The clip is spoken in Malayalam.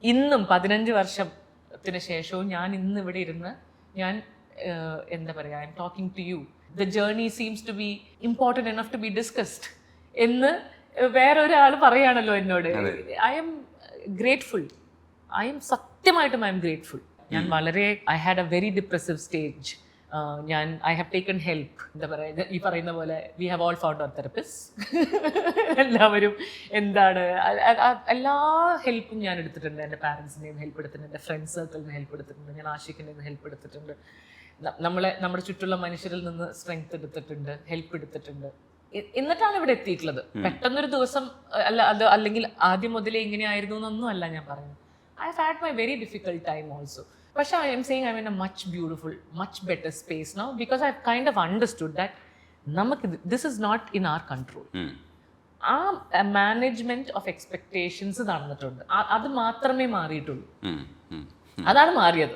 ഇന്നും 15 വർഷത്തിന് ശേഷവും ഞാൻ ഇന്ന് ഇവിടെ ഇരുന്ന് ഞാൻ എന്താ പറയുക, I am talking to you, the journey seems to be important enough to be discussed എന്ന് വേറൊരാൾ പറയാണല്ലോ എന്നോട്. I am grateful. സത്യമായിട്ടും ഐ എം ഗ്രേറ്റ്ഫുൾ. ഞാൻ വളരെ I had a very depressive stage. I have taken help. എന്താ പറയുക, ഈ പറയുന്ന പോലെ we have all found our therapist. എല്ലാവരും എന്താണ് എല്ലാ ഹെൽപ്പും ഞാൻ എടുത്തിട്ടുണ്ട്. എൻ്റെ പാരൻസിൻ്റെയും ഹെൽപ്പ് എടുത്തിട്ടുണ്ട്, എൻ്റെ ഫ്രണ്ട്സ് സർക്കിളിൽ നിന്ന് ഹെൽപ്പ് എടുത്തിട്ടുണ്ട്, ഞാൻ ആഷിഖിൻ്റെ നിന്ന് ഹെൽപ്പ് എടുത്തിട്ടുണ്ട്, നമ്മുടെ ചുറ്റുള്ള മനുഷ്യരിൽ നിന്ന് സ്ട്രെങ്ത് എടുത്തിട്ടുണ്ട്, ഹെൽപ്പ് എടുത്തിട്ടുണ്ട്. എന്നിട്ടാണ് ഇവിടെ എത്തിയിട്ടുള്ളത്. പെട്ടെന്നൊരു ദിവസം അല്ലെങ്കിൽ ആദ്യം മുതലേ ഇങ്ങനെയായിരുന്നു എന്നൊന്നും അല്ല ഞാൻ പറയുന്നത്. I have had my very difficult time also. പക്ഷെ I am saying I am in a much beautiful, much better space now because I have kind of understood that നമുക്ക് this is not in our control. ആ മാനേജ്മെന്റ് ഓഫ് എക്സ്പെക്ടേഷൻസ് നടന്നിട്ടുണ്ട്. അത് മാത്രമേ മാറിയിട്ടുള്ളൂ. അതാണ് മാറിയത്.